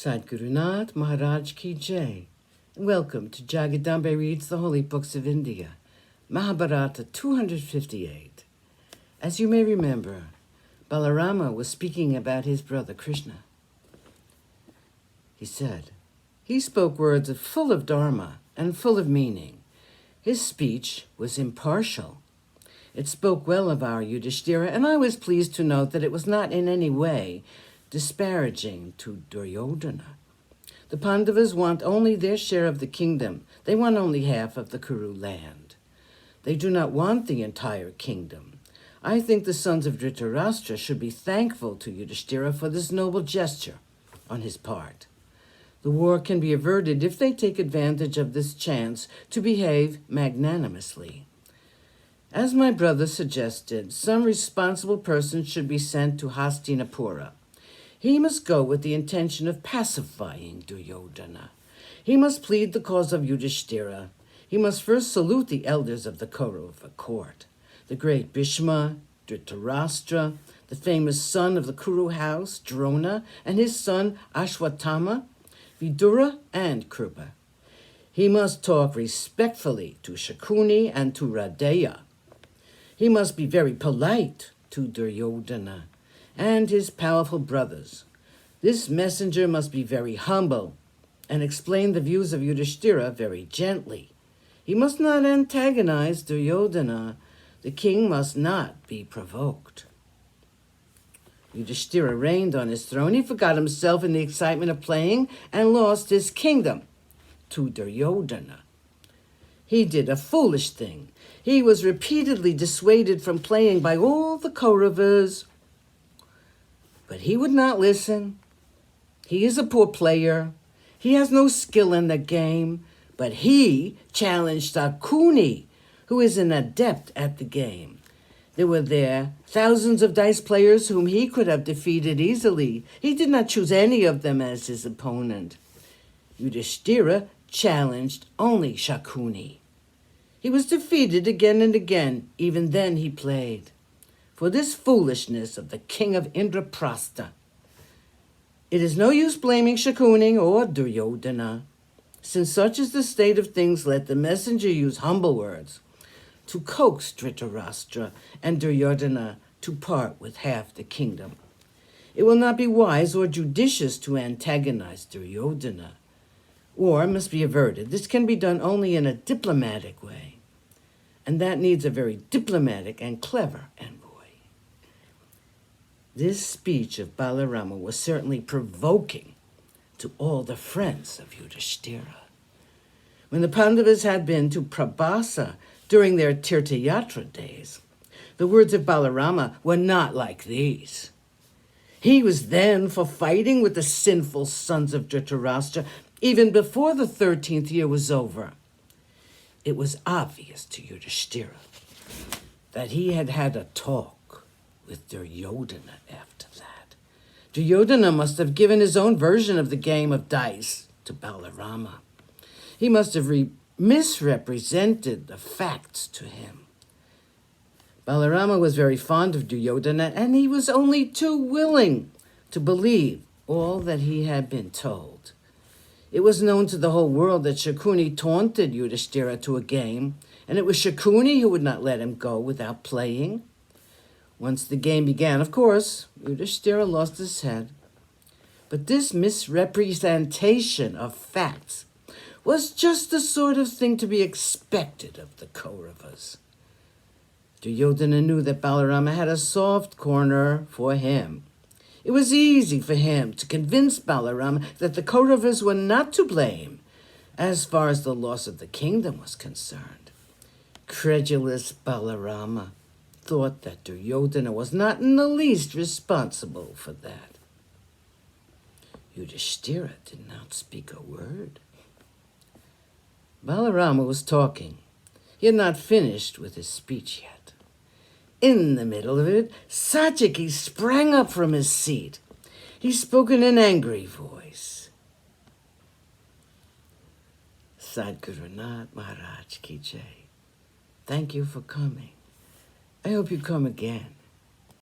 Sadgurunath Maharaj Ki Jai. Welcome to Jagadambe Reads the Holy Books of India, Mahabharata258. As you may remember, Balarama was speaking about his brother Krishna. He said, he spoke words full of dharma and full of meaning. His speech was impartial. It spoke well of our Yudhishthira, and I was pleased to note that it was not in any way disparaging to Duryodhana. The Pandavas want only their share of the kingdom. They want only half of the Kuru land. They do not want the entire kingdom. I think the sons of Dhritarashtra should be thankful to Yudhishthira for this noble gesture on his part. The war can be averted if they take advantage of this chance to behave magnanimously. As my brother suggested, some responsible person should be sent to Hastinapura. He must go with the intention of pacifying Duryodhana. He must plead the cause of Yudhishthira. He must first salute the elders of the Kaurava court, the great Bhishma, Dhritarashtra, the famous son of the Kuru house, Drona, and his son Ashwatthama, Vidura, and Krupa. He must talk respectfully to Shakuni and to Radeya. He must be very polite to Duryodhana and his powerful brothers. This messenger must be very humble and explain the views of Yudhishthira very gently. He must not antagonize Duryodhana. The king must not be provoked. Yudhishthira reigned on his throne. He forgot himself in the excitement of playing and lost his kingdom to Duryodhana. He did a foolish thing. He was repeatedly dissuaded from playing by all the Kauravas, but he would not listen. He is a poor player. He has no skill in the game, but he challenged Shakuni, who is an adept at the game. There were there thousands of dice players whom he could have defeated easily. He did not choose any of them as his opponent. Yudhishthira challenged only Shakuni. He was defeated again and again. Even then he played. For this foolishness of the king of Indraprastha, it is no use blaming Shakuni or Duryodhana. Since such is the state of things, let the messenger use humble words to coax Dhritarashtra and Duryodhana to part with half the kingdom. It will not be wise or judicious to antagonize Duryodhana. War must be averted. This can be done only in a diplomatic way, and that needs a very diplomatic and clever envoy. This speech of Balarama was certainly provoking to all the friends of Yudhishthira. When the Pandavas had been to Prabhasa during their Tirthayatra days, the words of Balarama were not like these. He was then for fighting with the sinful sons of Dhritarashtra even before the 13th year was over. It was obvious to Yudhishthira that he had had a talk with Duryodhana after that. Duryodhana must have given his own version of the game of dice to Balarama. He must have misrepresented the facts to him. Balarama was very fond of Duryodhana, and he was only too willing to believe all that he had been told. It was known to the whole world that Shakuni taunted Yudhishthira to a game, and it was Shakuni who would not let him go without playing. Once the game began, of course, Yudhishthira lost his head. But this misrepresentation of facts was just the sort of thing to be expected of the Kauravas. Duryodhana knew that Balarama had a soft corner for him. It was easy for him to convince Balarama that the Kauravas were not to blame as far as the loss of the kingdom was concerned. Credulous Balarama thought that Duryodhana was not in the least responsible for that. Yudhishthira did not speak a word. Balarama was talking. He had not finished with his speech yet. In the middle of it, Satyaki sprang up from his seat. He spoke in an angry voice. Sadgurunath Maharaj Ki Jai. Thank you for coming. I hope you come again.